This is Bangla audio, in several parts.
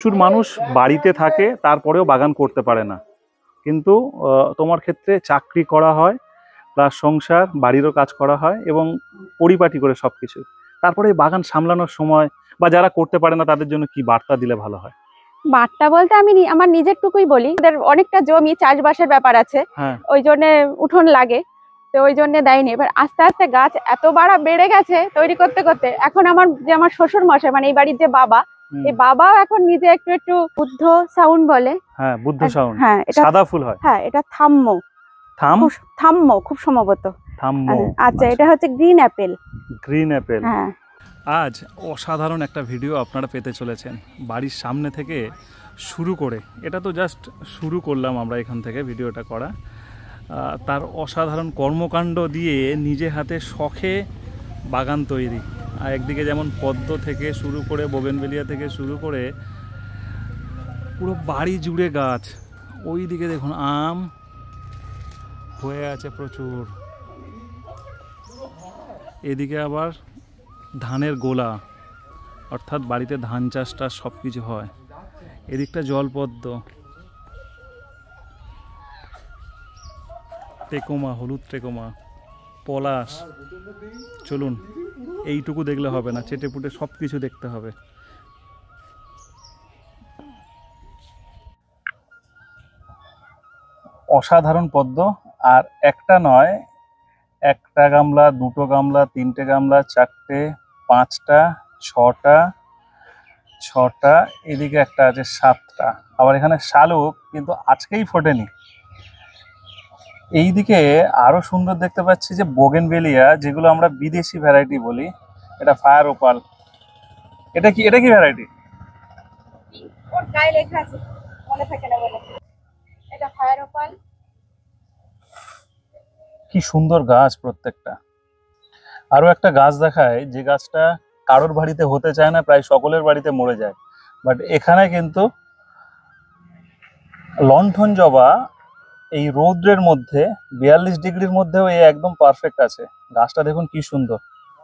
প্রচুর মানুষ বাড়িতে থাকে তারপরেও বাগান করতে পারে না, কিন্তু তোমার ক্ষেত্রে চাকরি করা হয়, প্লাস সংসার বাড়িরও কাজ করা হয় এবং পরিপাটি করে সবকিছু, তারপরে এই বাগান সামলানোর সময় বা যারা করতে পারে না তাদের জন্য কি বার্তা দিলে ভালো হয়? বার্তা বলতে আমি আমার নিজের টুকুই বলি। ওদের অনেকটা জমি চাষবাসের ব্যাপার আছে, ওই জন্য উঠোন লাগে, তো ওই জন্য দেয়নি। এবার আস্তে আস্তে গাছ এত বেড়ে গেছে তৈরি করতে করতে, এখন আমার শ্বশুর মশাই মানে এই বাড়ির যে বাবা, এই বাবাও এখন নিজে একটু একটু বুদ্ধ সাউন্ড বলে। হ্যাঁ, বুদ্ধ সাউন্ড। হ্যাঁ, এটা সাদা ফুল হয়। হ্যাঁ, এটা থাম্মো খুব সম্ভবত। আচ্ছা, এটা হচ্ছে গ্রিন অ্যাপেল। Green Apple. হ্যাঁ, আজ অসাধারণ একটা ভিডিও আপনারা পেতে চলেছেন। বাড়ির সামনে থেকে শুরু করে, এটা তো জাস্ট শুরু করলাম আমরা এখান থেকে ভিডিওটা করা, তার অসাধারণ কর্মকাণ্ড দিয়ে নিজে হাতে শখে বাগান তৈরি। আর একদিকে যেমন পদ্ম থেকে শুরু করে বোগেনভেলিয়া থেকে শুরু করে পুরো বাড়ি জুড়ে গাছ। ওই দিকে দেখুন আম হয়ে আছে প্রচুর, এদিকে আবার ধানের গোলা, অর্থাৎ বাড়িতে ধান চাষটা সব কিছু হয়। এদিকটা জলপদ্ম, টেকোমা, হলুদ টেকোমা, পলাশ। চলুন, এইটুকু দেখলে হবে না, চেটে পুটে সব কিছু দেখতে হবে। অসাধারণ পদ্ম, আর একটা নয়, একটা গামলা, দুটো গামলা, তিনটে গামলা, চারটে, পাঁচটা, ছটা, এদিকে একটা আছে সাতটা। আবার এখানে শালুক কিন্তু আজকেই ফোটেনি। এইদিকে আরো সুন্দর দেখতে পাচ্ছি যে বোগেনভেলিয়া, যেগুলো আমরা বিদেশি ভ্যারাইটি বলি। এটা ফায়ার ওপাল। এটা কি ভ্যারাইটি? ওর গায়ে লেখা আছে, মনে থাকে না বলে। এটা ফায়ার ওপাল। কি সুন্দর গাছ প্রত্যেকটা। আরো একটা গাছ দেখায়, যে গাছটা কারোর বাড়িতে হতে চায় না, প্রায় সকলের বাড়িতে মরে যায়, বাট এখানে কিন্তু লণ্ঠন জবা এই রৌদ্রের মধ্যে 42 ডিগ্রির মধ্যেও এই একদম পারফেক্ট আছে। গাছটা দেখুন কি সুন্দর।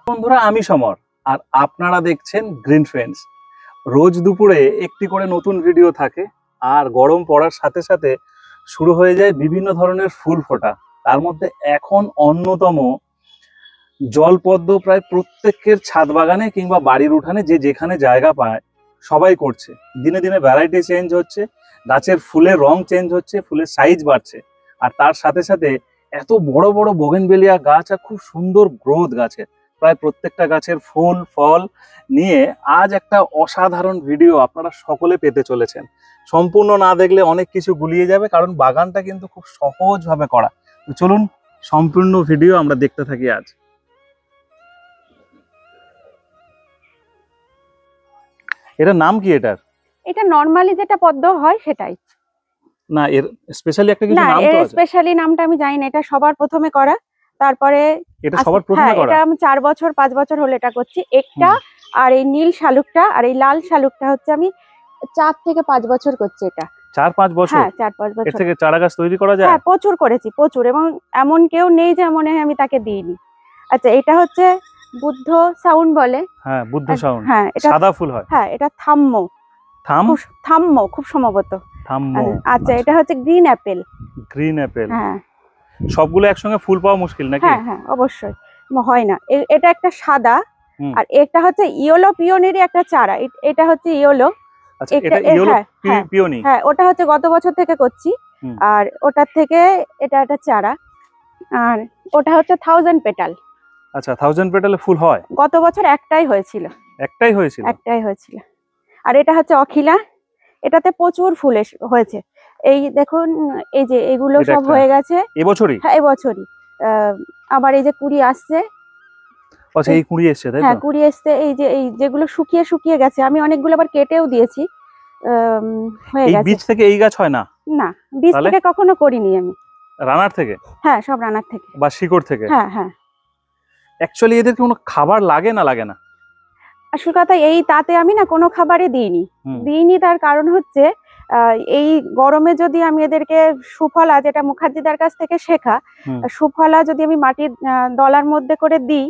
বন্ধুরা, আমি সমর, আর আপনারা দেখছেন গ্রিন ফ্রেন্ডস। রোজ দুপুরে একটি করে নতুন ভিডিও থাকে, আর গরম পড়ার সাথে সাথে শুরু হয়ে যায় বিভিন্ন ধরনের ফুল ফোটা। তার মধ্যে এখন অন্যতম জলপদ্ম প্রায় প্রত্যেকের ছাদ বাগানে কিংবা বাড়ির উঠানে যে যেখানে জায়গা পায় সবাই করছে। দিনে দিনে ভ্যারাইটি চেঞ্জ হচ্ছে, গাছের ফুলের রং চেঞ্জ হচ্ছে, ফুলের সাইজ বাড়ছে, আর তার সাথে সাথে এত বড় বড় বোগেনভেলিয়া গাছ আর খুব সুন্দর গ্রোথ গাছের। প্রায় প্রত্যেকটা গাছের ফুল ফল নিয়ে আজ একটা অসাধারণ ভিডিও আপনারা সকলে পেতে চলেছেন। সম্পূর্ণ না দেখলে অনেক কিছু গুলিয়ে যাবে, কারণ বাগানটা কিন্তু খুব সহজভাবে করা। তো চলুন সম্পূর্ণ ভিডিও আমরা দেখতে থাকি আজ। এটার নাম কি? এটা নরমালি যেটা পদ্ম হয় সেটাই না, এর স্পেশালি একটা কিছু নাম তো আছে? স্পেশালি নামটা আমি জানি না। এটা সবার প্রথমে করা, তারপরে এটা সবার প্রথমে করা। এটা আমি 4 বছর 5 বছর হলো এটা করছি একটা। আর এই নীল শালুকটা আর এই লাল শালুকটা হচ্ছে আমি 4 থেকে 5 বছর করছি এটা। 4-5 বছর? হ্যাঁ, 4-5 বছর। এর থেকে চারা গাছ তৈরি করা যায়? হ্যাঁ, প্রচুর করেছি, প্রচুর, এবং এমন কেউ নেই যে মনে হয় আমি তাকে দিইনি। আচ্ছা, এটা হচ্ছে বুদ্ধ সাউন্ড বলে। হ্যাঁ, বুদ্ধ সাউন্ড। হ্যাঁ, এটা সাদা ফুল হয়। হ্যাঁ, এটা থাম্মো খুব সম্ভবত। আচ্ছা, এটা হচ্ছে গ্রিন অ্যাপেল। Green Apple. হ্যাঁ, সবগুলো একসঙ্গে ফুল পাওয়া মুশকিল নাকি? হ্যাঁ হ্যাঁ, অবশ্যই হয় না। এটা একটা সাদা, আর এটা হচ্ছে ইয়েলো পিওনিরই একটা চারা। এটা হচ্ছে ইয়েলো। আচ্ছা, এটা ইয়েলো পিওনি। হ্যাঁ, ওটা হচ্ছে গত বছর থেকে করছি, আর ওটার থেকে এটা একটা চারা। আর ওটা হচ্ছে 1000 পেটাল। আচ্ছা, 1000 পেটালে ফুল হয়? গত বছর একটাই হয়েছিল। একটাই হয়েছিল। আর এটা হচ্ছে অখিলা, এটাতে প্রচুর ফুল হয়েছে। এই দেখুন, এই যে এগুলো সব হয়ে গেছে এবছরই। হ্যাঁ, এবছরই। আবার এই যে কুড়ি আসছে। আচ্ছা, এই কুড়ি এসছে তাই তো? হ্যাঁ, কুড়ি এসছে। এই যেগুলো শুকিয়ে গেছে, আমি অনেকগুলো আবার কেটেও দিয়েছি, হয়ে গেছে। এই বীজ থেকে এই গাছ হয় না? না, বীজ থেকে কখনো করিনি আমি। রানার থেকে? হ্যাঁ, সব রানার থেকে বা শিকড় থেকে? হ্যাঁ হ্যাঁ। অ্যাকচুয়ালি এদের কোনো খাবার লাগে না? আসল কথা এই, তাতে আমি না কোনো খাবারই দিইনি। তার কারণ হচ্ছে এই গরমে যদি আমি এদেরকে সুফলা, যেটা মুখার্জিদার কাছ থেকে শেখা, সুফলা যদি আমি মাটির দলার মধ্যে করে দিই,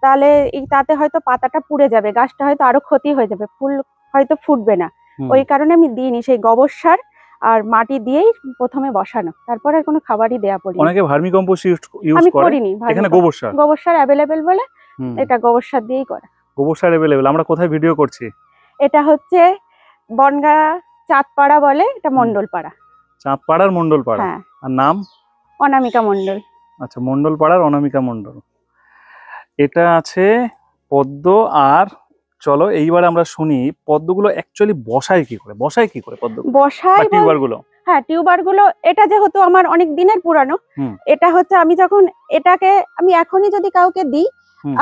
তাহলে তাতে হয়তো পাতাটা পুড়ে যাবে, গাছটা হয়তো আরো ক্ষতি হয়ে যাবে, ফুল হয়তো ফুটবে না। ওই কারণে আমি দিইনি, সেই গোবর সার আর মাটি দিয়েই প্রথমে বসানো, তারপরে আর কোনো খাবারই দেয়া পড়িনি। অনেকে ভার্মি কম্পোস্ট ইউজ আমি করে, করিনি, এখানে গোবর সার। গোবর সার অ্যাভেলেবেল বলে এটা গোবর সার দিয়েই করে। গোবর সার অ্যাভেলেবেল। আমরা কোথায় ভিডিও করছি? এটা হচ্ছে বনগা চাঁদপাড়া বলে, এটা মন্ডলপাড়া। চাঁদপাড়ার মন্ডলপাড়া। হ্যাঁ। আর নাম? অনামিকা মন্ডল। আচ্ছা, মন্ডলপাড়ার অনামিকা মন্ডল। এটা আছে পদ্ম। আর চলো এইবার আমরা শুনি পদ্মগুলো অ্যাকচুয়ালি বসায় কি করে পদ্ম বসায় টিউবার গুলো। হ্যাঁ, টিউবার গুলো এটা যেহেতু আমার অনেক দিনের পুরানো, এটা হচ্ছে আমি যখন এটাকে আমি এখনই যদি কাউকে দিই,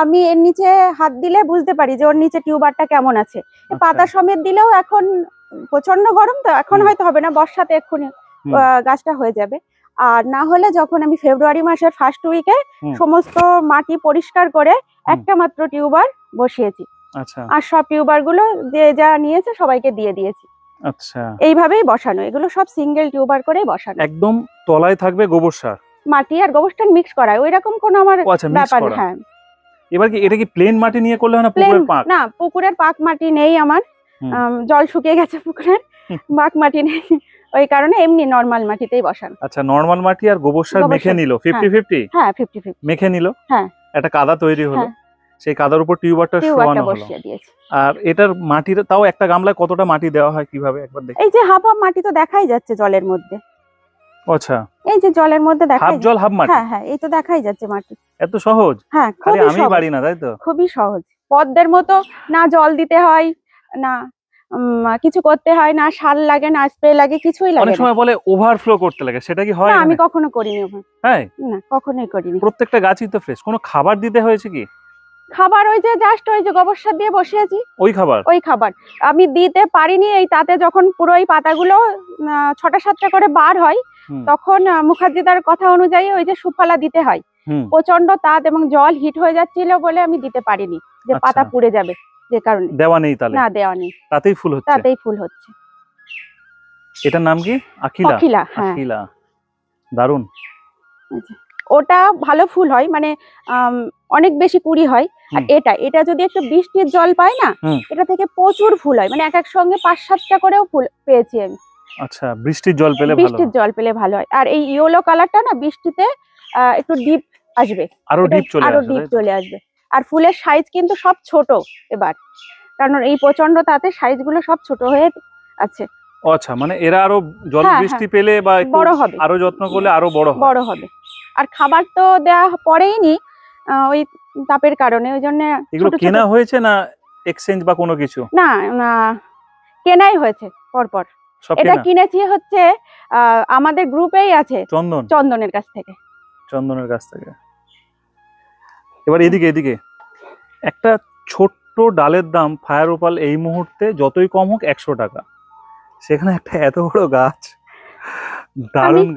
আমি এর নিচে হাত দিলে বুঝতে পারি যে ওর নিচে টিউবারটা কেমন আছে। পাতা সমেত দিলেও এখন প্রচন্ড গরম, তো এখন হয়তো হবে না, বর্ষাতে এক্ষুনি গাছটা হয়ে যাবে। আর না হলে যখন আমি ফেব্রুয়ারি মাসের ফার্স্ট উইকে সমস্ত মাটি পরিষ্কার করে একটা মাত্র টিউবার বসিয়েছি। আচ্ছা। আর সব টিউবার গুলো যে যা নিয়েছে সবাইকে দিয়ে দিয়েছি। আচ্ছা, এইভাবেই বসানো, এগুলো সব সিঙ্গেল টিউবার করেই বসানো। একদম তলায় থাকবে গোবর সার, মাটি আর গোবর সার মিক্স করা, ওইরকম কোনো আমার ব্যাপার না। হ্যাঁ। এবার কি এটা কি প্লেন মাটি নিয়ে করলে হয় না পুকুরের পাক? না, পুকুরের পাক মাটি নেই আমার, জল শুকিয়ে গেছে পুকুরের, পাক মাটি নেই, ওই কারণে এমনি নরমাল মাটিতেই বসানো। আচ্ছা, নরমাল মাটি আর গোবর সার মেখে নিল 50-50? হ্যাঁ, 50-50 মেখে নিল। হ্যাঁ। একটা কাদা তৈরি হলো, সেই কাদার উপর টিউবারটা শোয়ানো হলো। আর এটার মাটির তাও একটা গামলায় কতটা মাটি দেওয়া হয় কিভাবে একবার দেখি? এই যে হাফ হাফ মাটি তো দেখাই যাচ্ছে জলের মধ্যে। আচ্ছা, এই যে জলের মধ্যে দেখাই, হাফ জল হাফ মাটি। হ্যাঁ হ্যাঁ, এই তো দেখাই যাচ্ছে মাটি। এত সহজ? হ্যাঁ, খালি আমি পারি না, তাই তো? খুবই সহজ, পদ্মের মতো না জল দিতে হয়, না কিছু করতে হয়, না সার লাগে, না স্প্রে লাগে, কিছুই লাগে না। অনেক সময় বলে ওভারফ্লো করতে লাগে, সেটা কি হয়? না, আমি কখনো করিনি ওভার। হ্যাঁ, না, কখনোই করিনি। প্রত্যেকটা গাছই তো ফ্রেশ। কোনো খাবার দিতে হয়েছে কি? খাবার ওই যে জাস্ট ওই যে গোবর সার দিয়ে বসিয়েছি, ওই খাবার আমি দিতে পারিনি। এই তাতে যখন পুরো এই পাতাগুলো 6টা-7টা করে বার হয়, তখন মুখার্জিদার কথা অনুযায়ী ওই যে সুফলা দিতে হয়। প্রচন্ড তাপ এবং জল হিট হয়ে যাচ্ছিল বলে আমি দিতে পারিনি, যে পাতা পুড়ে যাবে, যে কারণে দেওয়া নেই। তাহলে না, দেওয়া নেই, তাতেই ফুল হচ্ছে। এটার নাম কি? আখিলা। হ্যাঁ, আখিলা, দারুন। ওটা ভালো ফুল হয়, মানে অনেক বেশি কুড়ি হয়। আর এটা যদি একটু বৃষ্টির জল পায় না, এটা থেকে প্রচুর ফুল হয়, মানে এক সঙ্গে 5-7টা করেও ফুল পেয়েছি আমি। আচ্ছা, বৃষ্টির জল পেলে ভালো হয়। আর এই ইয়েলো কালারটা না বৃষ্টিতে একটু ডিপ আসবে, আরো ডিপ চলে আসবে। আর ফুলের সাইজ কিন্তু সব ছোট এবার, কারণ এই প্রচন্ড তাতে সাইজ গুলো সব ছোট হয়ে আছে। আচ্ছা, মানে এরা আরো জল বৃষ্টি পেলে বা বড় হবে, আরো যত্ন করলে আরো বড় হবে। আর খাবার তো দেয়া পড়েইনি ওই তাপের কারণে, ওই জন্য। এগুলো কেনা হয়েছে না এক্সচেঞ্জ বা কোনো কিছু? না, কেনাই হয়েছে পরপর। এটা কিনেছি হচ্ছে আমাদের গ্রুপেই আছে, চন্দনের কাছ থেকে। এবার এদিকে একটা ছোট্ট ডালের দাম ফায়ার ওপাল এই মুহূর্তে যতই কম হোক 100 টাকা। সেখানে একটা এত বড় গাছ, দারুণ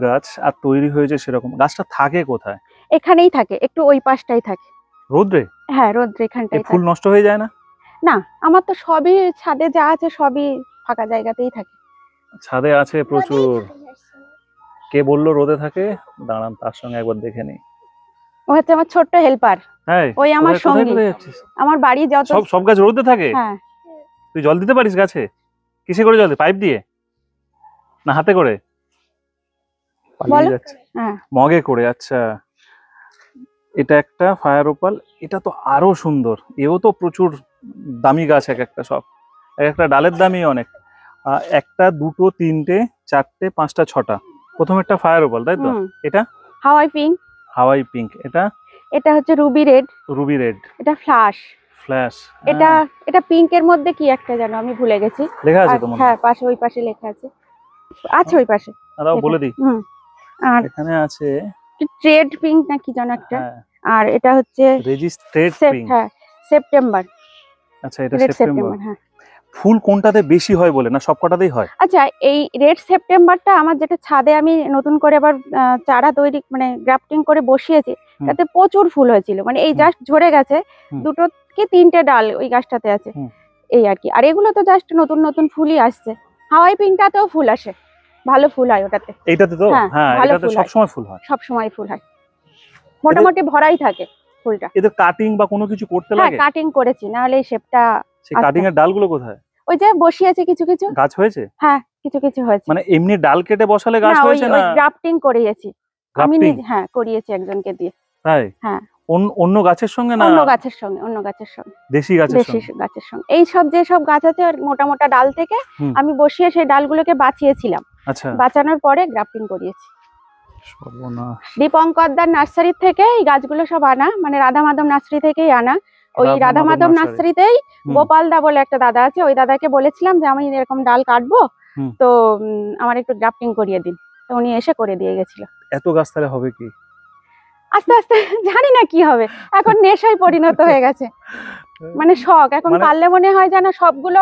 গাছ, আর তৈরি হয়েছে সেরকম। গাছটা থাকে কোথায়? এখানেই থাকে, একটু ওই পাশটাই থাকে। রোদ্রে? হ্যাঁ, রোদ্রে এখানটাই। ফুল নষ্ট হয়ে যায় না? না, আমার তো সবই ছাদে যা আছে সবই ফাঁকা জায়গাতেই থাকে। ছাদে আছে প্রচুর। কে বললো রোদে থাকে? দাঁড়ান, তার সঙ্গে একবার দেখে নিই। ও হচ্ছে আমার ছোট্ট হেল্পার। হ্যাঁ, ওই আমার সঙ্গী। আমার বাড়ি যত সব গাছ রোদে থাকে? হ্যাঁ। তুই জল দিতে পারিস গাছে? কিসে করে জল দিই? পাইপ দিয়ে না হাতে করে? মগে করে। আচ্ছা, এটা একটা ফায়ার ওপাল। এটা তো আরো সুন্দর, এও তো প্রচুর দামি গাছ। একটা সব একটা ডালের দামই অনেক। 1টা 2টো 3টে 4টে 5টা 6টা। প্রথম একটা ফায়ার ওপাল, তাই তো? এটা হাওয়াই পিঙ্ক। এটা হচ্ছে রুবি রেড। এটা ফ্ল্যাশ। এটা পিঙ্কের মধ্যে কি একটা জানো, আমি ভুলে গেছি। লেখা আছে তোমার? হ্যাঁ, ওই পাশে লেখা আছে। ওই পাশে দাও, বলে দিই। আর এখানে আছে ট্রেড পিঙ্ক না কি জানো একটা। আর এটা হচ্ছে রেজিস্ট্রেড পিঙ্ক। হ্যাঁ, সেপ্টেম্বর। আচ্ছা, এটা সেপ্টেম্বর। হ্যাঁ। ফুল কোনটাতে বেশি হয় বলে না সবকটাতেই হয়? আচ্ছা, এই রেড সেপ্টেম্বরটা আমার যেটা ছাদে আমি নতুন করে আবার চারা তৈরি মানে গ্রাফটিং করে বসিয়েছি, তাতে প্রচুর ফুল হয়েছিল। মানে এই জাস্ট ঝরে গেছে, 2টো কি 3টে ডাল ওই গাছটাতে আছে, এই আর কি। আর এগুলো তো জাস্ট নতুন ফুলই আসছে। হাওয়াই পিঙ্কটাতেও ফুল আসে, ভালো ফুল হয় ওটাতে। এইটাতে তো? হ্যাঁ, এটাতে সবসময় ফুল হয়, মোটামুটি ভরাই থাকে ফুলটা। এদের কাটিং বা কোনো কিছু করতে লাগে? হ্যাঁ, কাটিং করেছি, না হলে এই শেপটা। সেই কাটিং এর ডালগুলো কোথায়? ওই যে বসিয়েছে কিছু কিছু। গাছ হয়েছে? হ্যাঁ, কিছু কিছু হয়েছে। মানে এমনি ডাল কেটে বসালে গাছ না, হয়েছে না? ওই গ্রাফটিং করিয়েছি আমি Grafting? নিজে, হ্যাঁ করিয়েছি একজনকে দিয়ে। তাই? হ্যাঁ। অন্য গাছের সঙ্গে না? অন্য গাছের সঙ্গে, অন্য গাছের সঙ্গে, দেশি গাছের দেশি সঙ্গে? গাছের সঙ্গে। এই সব যে সব গাছ আছে ওর মোটা মোটা ডাল থেকে আমি বসিয়ে সেই ডালগুলোকে বাঁচিয়েছিলাম। আচ্ছা। বাঁচানোর পরে গ্রাফটিং করিয়েছি। সর্বনাশ। দীপঙ্করদার নার্সারি থেকে এই গাছগুলো সব আনা, মানে রাধা মাধব নার্সারি থেকেই আনা। ওই রাধা মাধব নার্সারিতেই গোপাল দা বলে একটা দাদা আছে, ওই দাদাকে বলেছিলাম যে আমি এরকম ডাল কাটবো, তো আমার একটু গ্রাফটিং করিয়ে দিন, তো উনি এসে করে দিয়ে গেছিল। এত গাছ তাহলে হবে কি? আস্তে আস্তে জানি না কি হবে, এখন নেশায় পরিণত হয়ে গেছে, মানে শখ। এখন পারলে মনে হয় যেন সবগুলো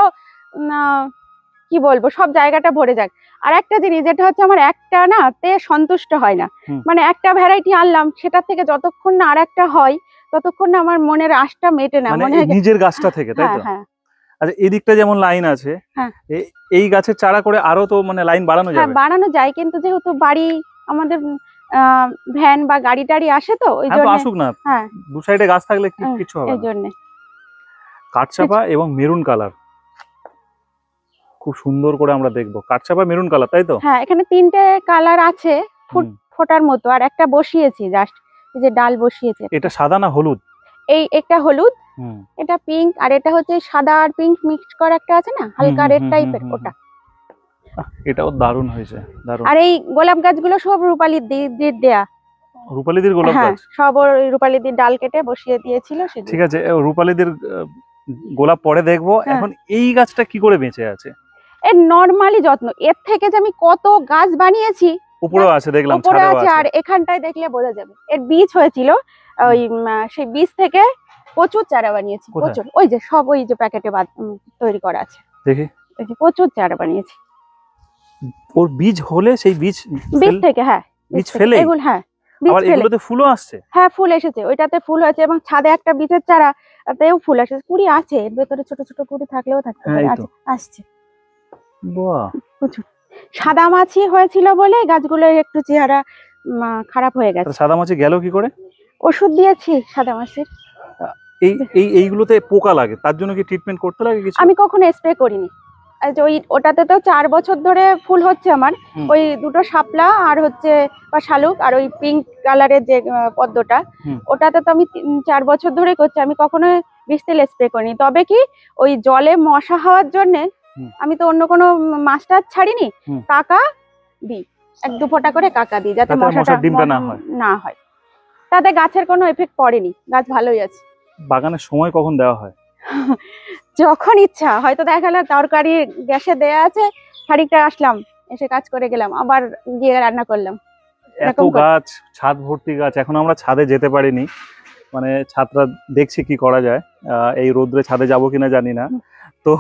কি বলবো, সব জায়গাটা ভরে যাক। আর একটা জিনিস যেটা হচ্ছে, আমার একটা না তে সন্তুষ্ট হয় না, মানে একটা ভ্যারাইটি আনলাম, সেটার থেকে যতক্ষণ না আর একটা হয় ততক্ষণ না আমার মনের আশটা মেটে না। মানে মনে হয় নিজের গাছটা থেকে, তাই তো? হ্যাঁ। আচ্ছা, এদিকটা যেমন লাইন আছে, এই গাছের চারা করে আরো তো মানে লাইন বাড়ানো যাবে? হ্যাঁ, বাড়ানো যায়, কিন্তু যেহেতু বাড়ি আমাদের ভ্যান বা গাড়ি টাড়ি আসে, তো ওই জন্য আসুক না, দু সাইডে গাছ থাকলে কিছু হবে না। এই জন্য কাঠচাপা এবং মেরুন কালার খুব সুন্দর করে আমরা দেখবো। কাঠচাপা মেরুন কালার, তাই তো? হ্যাঁ, এখানে 3টে কালার আছে ফোটার মতো, আর একটা বসিয়েছি জাস্ট, এই যে ডাল বসিয়েছে। এটা সাদা না হলুদ? এই একটা হলুদ, এটা পিঙ্ক, আর এটা হচ্ছে সাদা আর পিঙ্ক মিক্স করা একটা আছে না, হালকা রেড টাইপের, ওটা। এটাও দারুণ হয়েছে, দারুণ। আর এই গোলাপ গাছগুলো সব রূপালির দেয়া। রূপালিদের গোলাপ গাছ? সব রূপালিদের ডাল কেটে বসিয়ে দিয়েছিল। ঠিক আছে, রূপালিদের গোলাপ পরে দেখবো। এখন এই গাছটা কি করে বেঁচে আছে? এর নরমালি যত্ন, এর থেকে যে আমি কত গাছ বানিয়েছি। উপরেও আছে দেখলাম, উপরে আছে, আর এখানটায় দেখলে বোঝা যাবে। এর বীজ হয়েছিল, ওই সেই বীজ থেকে প্রচুর চারা বানিয়েছি, প্রচুর। ওই যে সব ওই যে প্যাকেটে তৈরি করা আছে, দেখি। এই যে প্রচুর চারা বানিয়েছি। ওর বীজ হলে সেই বীজ থেকে, হ্যাঁ বীজ ফেলে এগুলো, হ্যাঁ আবার এগুলোতে ফুলও আসছে। হ্যাঁ, ফুল এসেছে, ওইটাতে ফুল হয়েছে, এবং ছাদে একটা বীজের চারাতেও ফুল এসেছে। কুড়ি আছে এর ভেতরে, ছোট ছোট কুড়ি থাকলেও থাকতে পারে, আসছে। বাহ, প্রচুর। সাদা মাছি হয়েছিল বলে গাছগুলো একটু চেহারা খারাপ হয়ে গেছে। সাদা মাছি গেল কি করে? ওষুধ দিয়েছি সাদা মাছির। এইগুলোতে পোকা লাগে, তার জন্য কি ট্রিটমেন্ট করতে লাগে কিছু? আমি কখনো স্প্রে করিনি। ওটাতে তো 4 বছর ধরে ফুল হচ্ছে আমার, ওই দুটো শাপলা আর হচ্ছে বা শালুক, আর ওই পিঙ্ক কালারের যে পদ্মটা, ওটাতে তো আমি 4 বছর ধরে করছি। আমি কখনো বিষ তেল স্প্রে করিনি। তবে কি ওই জলে মশা হওয়ার জন্য আমি তো অন্য কোনো মাছটা ছাড়িনি, কাকা দিই, 1-2 ফোঁটা করে কাকা দিই, যাতে মশাটা ডিমটা না হয়। তাতে গাছের কোনো এফেক্ট পড়েনি, গাছ ভালোই আছে। বাগানের সময় কখন দেওয়া হয়? যখন ইচ্ছা, হয়তো দেখা গেল তরকারি গ্যাসে দেয়া আছে, খানিকটা আসলাম, এসে কাজ করে গেলাম, আবার গিয়ে রান্না করলাম। এত গাছ, ছাদ ভর্তি গাছ। এখন আমরা ছাদে যেতে পারিনি, মানে ছাদটা দেখছি কি করা যায়। এই রোদ্রে ছাদে যাবো কিনা জানি না। তো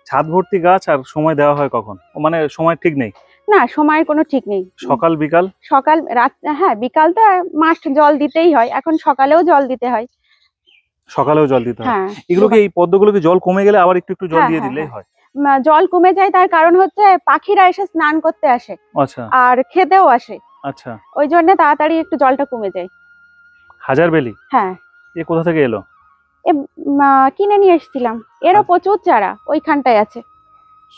ছাদ ভর্তি গাছ, আর সময় দেওয়া হয় কখন? মানে সময় ঠিক নেই না, সময়ের কোনো ঠিক নেই। সকাল বিকাল? সকাল রাত, হ্যাঁ বিকাল তো মাস্ট জল দিতেই হয়, এখন সকালেও জল দিতে হয়। সকালেও জল দিতে হয়? এগুলোকে, এই পদ্মগুলোকে জল কমে গেলে আবার একটু জল দিয়ে দিলেই হয়? জল কমে যায়, তার কারণ হচ্ছে পাখিরা এসে স্নান করতে আসে, আচ্ছা, আর খেতেও আসে। আচ্ছা, ওই জন্য তাড়াতাড়ি একটু জলটা কমে যায়। হাজারবেলি? হ্যাঁ। এ কোথা থেকে এলো? কিনে নিয়ে এসেছিলাম, এরও প্রচুর চারা ওইখানটায় আছে।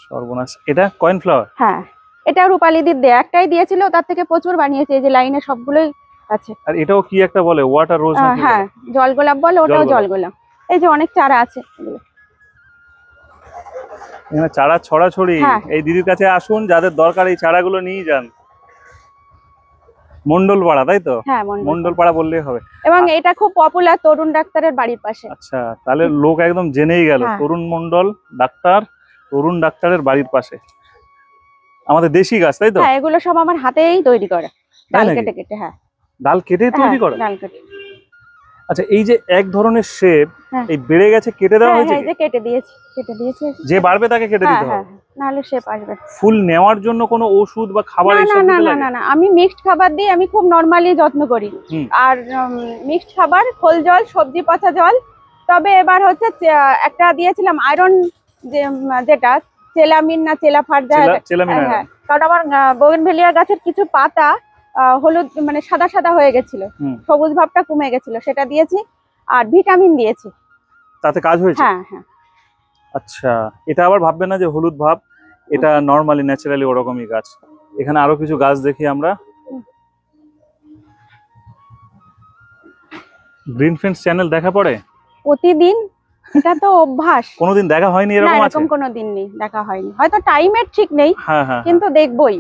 সর্বনাশ। এটা কয়েন ফ্লাওয়ার? হ্যাঁ, এটা রূপালিদির দেয়া, একটাই দিয়েছিল, তার থেকে প্রচুর বানিয়েছে, এই যে লাইনে সবগুলোই আছে। আর এটাও কি একটা বলে, ওয়াটার রোজ? হ্যাঁ, জল গোলাপ বলে, ওটাও জল গোলাপ। এই যে অনেক চারা আছে এগুলো, এখানে চারা ছড়াছড়ি। এই দিদির কাছে আসুন, যাদের দরকার এই চারাগুলো নিয়ে যান। মন্ডলপাড়া, তাই তো? হ্যাঁ, মন্ডলপাড়া বললেই হবে। এবং এটা খুব পপুলার তরুণ ডাক্তারের বাড়ির পাশে। আচ্ছা, তাহলে লোক একদম জেনেই গেল, তরুণ মন্ডল ডাক্তার, তরুণ ডাক্তারের বাড়ির পাশে। আমাদের দেশি গাছ, তাই তো? হ্যাঁ, এগুলো সব আমার হাতেই তৈরি করা, ডাল কেটে কেটে। হ্যাঁ, ডাল কেটে তৈরি করা? ডাল কেটে। আচ্ছা, এই যে এক ধরনের শেপ, এই বেড়ে গেছে, কেটে দেওয়া হয়েছে? হ্যাঁ, এই যে কেটে দিয়েছি। যে বাড়বে তাকে কেটে দিতে হবে, নাহলে শেপ আসবে। ফুল নেওয়ার জন্য কোনো ওষুধ বা খাবার? না, আমি মিক্সড খাবার দিই, আমি খুব নরমালি যত্ন করি। আর মিক্সড খাবার, খোল জল, সবজি পচা জল। তবে এবার হচ্ছে একটা দিয়েছিলাম আয়রন, যেটা চেলামিন না চেলাফার, হ্যাঁ, কারণ আমার বোগেনভেলিয়া গাছের কিছু পাতা হলুদ, মানে সাদা সাদা হয়ে গেছিল, সবুজ ভাবটা কমে গেছিল, সেটা দিয়েছি। আর ভিটামিন দিয়েছি। তাতে কাজ হয়েছে? হ্যাঁ। আচ্ছা, এটা আবার ভাববে না যে হলুদ ভাব, এটা নরমালি ন্যাচারালি ওরকমই গাছ। এখানে আরো কিছু গাছ দেখি আমরা। গ্রিন ফ্রেন্ডস চ্যানেল দেখা পড়ে প্রতিদিন, এটা তো অভ্যাস। কোনোদিন দেখা হয়নি না, এরকম আছে? এরকম কোনোদিন নেই, দেখা হয়নি, হয়তো টাইমের ঠিক নেই, হ্যাঁ হ্যাঁ, কিন্তু দেখবই।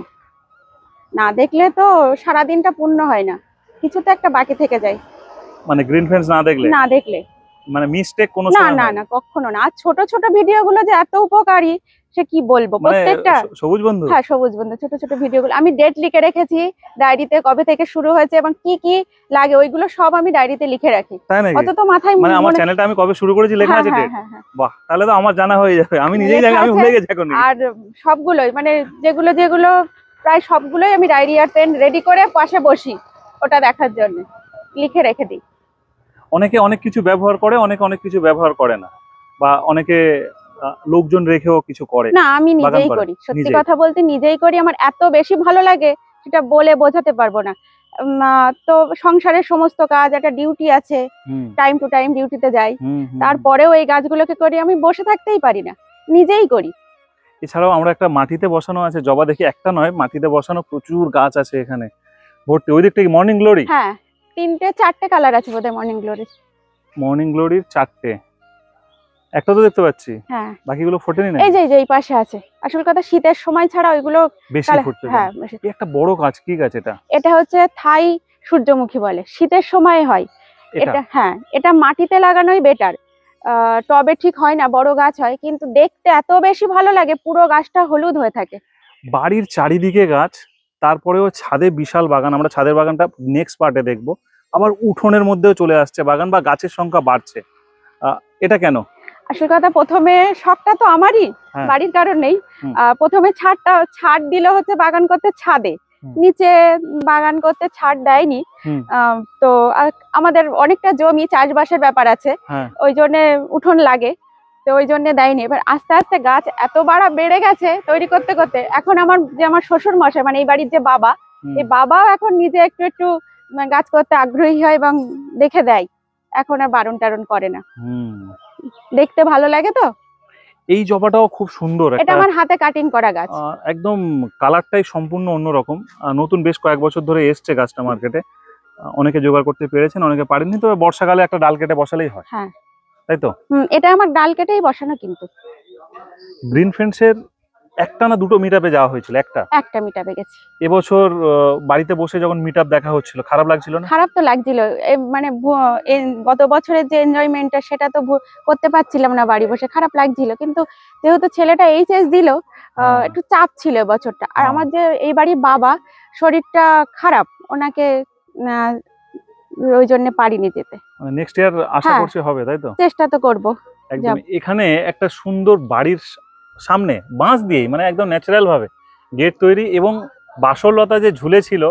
না দেখলে তো সারা দিনটা পূর্ণ হয় না, কিছু তো একটা বাকি থেকে যায়। মানে গ্রিন ফ্রেন্ডস না দেখলে, না দেখলে মানে মিস্টেক কোনো না সময় না হয় না, কখনো না। আর ছোট ছোট ভিডিও গুলো যে এত উপকারী সে কি বলবো, মানে প্রত্যেকটা। সবুজ বন্ধু। হ্যাঁ, সবুজ বন্ধু ছোট ছোট ভিডিও গুলো আমি ডেট লিখে রেখেছি ডায়েরিতে, কবে থেকে শুরু হয়েছে এবং কি কি লাগে ওইগুলো সব আমি ডায়েরিতে লিখে রাখি। তাই নাকি? অত তো মাথায় মানে আমার চ্যানেলটা আমি কবে শুরু করেছি লেখা আছে ডেট? বাহ, তাহলে তো আমার জানা হয়ে যাবে, আমি নিজেই জানি, আমি ভুলে গেছি এখন। আর সবগুলোই মানে যেগুলো যেগুলো প্রায় সবগুলোই আমি ডায়েরি আর পেন রেডি করে পাশে বসি ওটা দেখার জন্য, লিখে রেখে দিই। অনেকে অনেক কিছু ব্যবহার করে, অনেকে অনেক কিছু ব্যবহার করে না, বা অনেকে লোকজন রেখেও কিছু করে। না, আমি বাগান নিজেই করে, করি, সত্যি নিজেই। কথা বলতে নিজেই করি। আমার এত বেশি ভালো লাগে সেটা বলে বোঝাতে পারবো না। তো সংসারের সমস্ত কাজ, একটা ডিউটি আছে, টাইম টু টাইম ডিউটিতে যাই, তারপরেও এই গাছগুলোকে করি, আমি বসে থাকতেই পারি না, নিজেই করি। এছাড়াও আমরা একটা মাটিতে বসানো আছে জবা, দেখি একটা নয়, মাটিতে বসানো প্রচুর গাছ আছে এখানে ভর্তি। ওই দিকটা কি মর্নিং গ্লোরি? হ্যাঁ, 3-4টে কালার আছে বোধহয় মর্নিং গ্লোরি। মর্নিং গ্লোরির 4টে, একটা তো দেখতে পাচ্ছি, হ্যাঁ বাকিগুলো ফোটেনি না? এই যে এই পাশে আছে। আসল কথা শীতের সময় ছাড়া ওইগুলো বেশি ফুটতে। হ্যাঁ, একটা বড় গাছ, কি গাছ এটা? এটা হচ্ছে থাই সূর্যমুখী বলে, শীতের সময় হয় এটা। হ্যাঁ, এটা মাটিতে লাগানোই বেটার, টবে ঠিক হয় না, বড় গাছ হয় কিন্তু দেখতে এত বেশি ভালো লাগে, পুরো গাছটা হলুদ হয়ে থাকে। বাড়ির চারিদিকে গাছ, তারপরেও ছাদে বিশাল বাগান। আমরা ছাদের বাগানটা নেক্সট পার্টে দেখবো। আবার উঠোনের মধ্যেও চলে আসছে বাগান, বা গাছের সংখ্যা বাড়ছে। এটা কেন? আসল কথা, প্রথমে শখটা তো আমারই, বাড়ির কারণ নেই। প্রথমে ছাদ দিল হচ্ছে বাগান করতে ছাদে, নিচে বাগান করতে ছাদ দেয়নি। তো আমাদের অনেকটা জমি চাষবাসের ব্যাপার আছে, ওই জন্য উঠোন লাগে, তো ওই জন্য দেয়নি। এবার আস্তে আস্তে গাছ এত বেড়ে গেছে তৈরি করতে করতে, এখন আমার শ্বশুর মশাই, মানে এই বাড়ির যে বাবা, এই বাবাও এখন নিজে একটু একটু গাছ করতে আগ্রহী হয় এবং দেখে দেয়, এখন আর বারণ টারণ করে না। দেখতে ভালো লাগে তো। এই জবাটাও খুব সুন্দর, এটা আমার হাতে কাটিং করা গাছ, একদম কালারটাই সম্পূর্ণ অন্যরকম। নতুন বেশ কয়েক বছর ধরে এসছে গাছটা মার্কেটে, অনেকে জোগাড় করতে পেরেছেন, অনেকে পারেননি। তবে বর্ষাকালে একটা ডাল কেটে বসালেই হয়। হ্যাঁ, তাই তো? এটা আমার ডাল কেটেই বসানো। কিন্তু গ্রিন ফ্রেন্ডস এর একটা না দুটো মিটআপে যাওয়া হয়েছিল? একটা মিটআপে গেছি এবছর। বাড়িতে বসে যখন মিটআপ দেখা হচ্ছিল, খারাপ লাগছিল না? খারাপ তো লাগছিল, মানে গত বছরের যে এনজয়মেন্টটা সেটা তো করতে পারছিলাম না বাড়ি বসে, খারাপ লাগছিল। কিন্তু যেহেতু ছেলেটা এইচএস দিল, একটু চাপ ছিল বছরটা। আর আমার যে এই বাড়ির বাবা শরীরটা খারাপ, ওনাকে ওই জন্য পারিনি যেতে। নেক্সট ইয়ার আশা করছি হবে, তাই তো? চেষ্টা তো করব। একদম। এখানে একটা সুন্দর বাড়ির সামনে বাঁশ দিয়ে, মানে একদম ন্যাচারাল ভাবে গেট তৈরি, এবং বাসরলতা যে ঝুলেছিল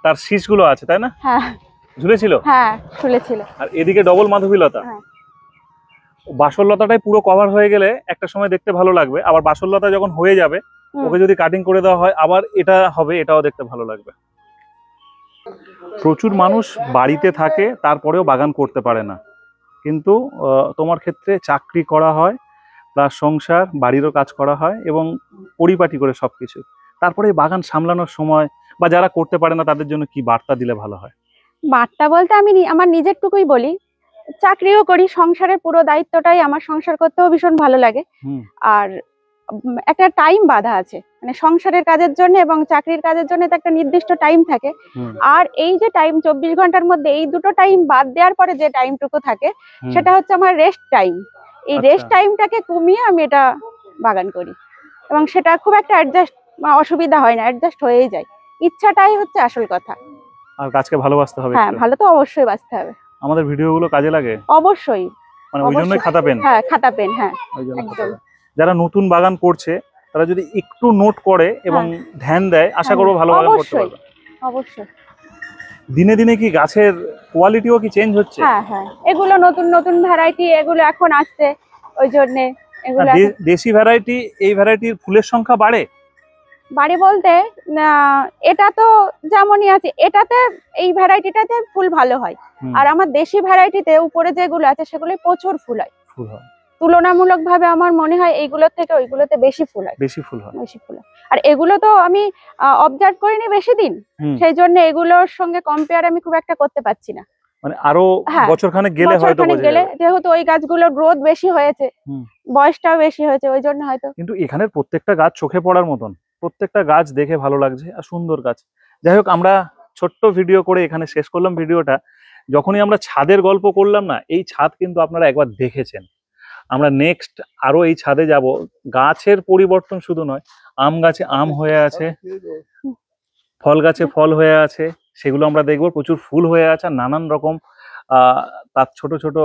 তার শীষগুলো আছে, তাই না? হ্যাঁ, ঝুলেছিল। হ্যাঁ, ঝুলেছিল। আর এদিকে ডবল মাধবীলতা। বাসরলতাটাই পুরো কভার হয়ে গেলে একটা সময় দেখতে ভালো লাগবে, আবার বাসরলতা যখন হয়ে যাবে ওকে যদি কাটিং করে দেওয়া হয় আবার এটা হবে, এটাও দেখতে ভালো লাগবে। প্রচুর মানুষ বাড়িতে থাকে তারপরেও বাগান করতে পারে না, কিন্তু তোমার ক্ষেত্রে চাকরি করা হয়, প্লাস সংসার বাড়িরও কাজ করা হয়, এবং পরিপাটি করে সবকিছু। তারপরে বাগান সামলানোর সময় বা যারা করতে পারে না তাদের জন্য কি বার্তা দিলে ভালো হয়? বার্তা বলতে আমি আমার নিজের টুকুই বলি, চাকরিও করি, সংসারের পুরো দায়িত্বটাই আমার, সংসার করতেও ভীষণ ভালো লাগে। আর একটা টাইম বাঁধা আছে, মানে সংসারের কাজের জন্য এবং চাকরির কাজের জন্য তো একটা নির্দিষ্ট টাইম থাকে। আর এই যে টাইম 24 ঘন্টার মধ্যে এই দুটো টাইম বাদ দেওয়ার পরে যে টাইমটুকু থাকে সেটা হচ্ছে আমার রেস্ট টাইম। এই রেস্ট টাইমটাকে কমিয়ে আমি এটা বাগান করি, এবং সেটা খুব একটা অসুবিধা হয় না, অ্যাডজাস্ট হয়েই যায়। ইচ্ছাটাই হচ্ছে আসল কথা। আর গাছকে ভালোবাসতে হবে। হ্যাঁ, ভালো তো অবশ্যই বাসতে হবে। আমাদের ভিডিওগুলো কাজে লাগে অবশ্যই, মানে ওই জন্যই খাতা পেন। হ্যাঁ, খাতা পেন, হ্যাঁ একদম। যারা নতুন বাগান করছে তারা যদি একটু নোট করে এবং ধ্যান দেয়, আশা করবো ভালো বাগান করতে পারবে। অবশ্যই। দিনে দিনে কি গাছের কোয়ালিটিও কি চেঞ্জ হচ্ছে? হ্যাঁ হ্যাঁ, এগুলো নতুন নতুন ভ্যারাইটি এগুলো এখন আসছে, ওই জন্য এগুলো দেশি ভ্যারাইটি। এই ভ্যারাইটির ফুলের সংখ্যা বাড়ে বলতে এটা তো যেমনই আছে, এটাতে এই ভ্যারাইটিটাতে ফুল ভালো হয়। আর আমার দেশি ভ্যারাইটিতে উপরে যেগুলো আছে সেগুলো প্রচুর ফুল হয়। তুলনামূলক ভাবে আমার মনে হয় এইগুলোর থেকে ওইগুলোতে বেশি ফুল হয়, বেশি ফুল হয়। বেশি ফুল হয়। আর এগুলো তো আমি অবজার্ভ করিনি বেশি দিন, সেই জন্য এগুলোর সঙ্গে কম্পেয়ার আমি খুব একটা করতে পারছি না। মানে আরো হ্যাঁ, বছরখানেক গেলে হয়তো বছরখানেক বোঝা গেলে, যাবে। যেহেতু ওই গাছগুলোর গ্রোথ বেশি হয়েছে, বয়সটাও বেশি হয়েছে, ওই জন্য হয়তো। কিন্তু এখানের প্রত্যেকটা গাছ চোখে পড়ার মতন, প্রত্যেকটা গাছ দেখে ভালো লাগছে আর সুন্দর গাছ। যাই হোক, আমরা ছোট্ট ভিডিও করে এখানে শেষ করলাম ভিডিওটা। যখনই আমরা ছাদের গল্প করলাম না, এই ছাদ কিন্তু আপনারা একবার দেখেছেন। আমরা নেক্সট আরো এই ছাদে যাব। গাছের পরিবর্তন শুধু নয়, আম গাছে আম হয়ে আছে, ফল গাছে ফল হয়ে আছে, সেগুলো আমরা দেখবো। প্রচুর ফুল হয়ে আছে, আর নানান রকম তার ছোট ছোট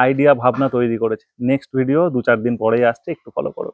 আইডিয়া ভাবনা তৈরি করেছে। নেক্সট ভিডিও 2-4 দিন পরেই আসছে, একটু ফলো করো।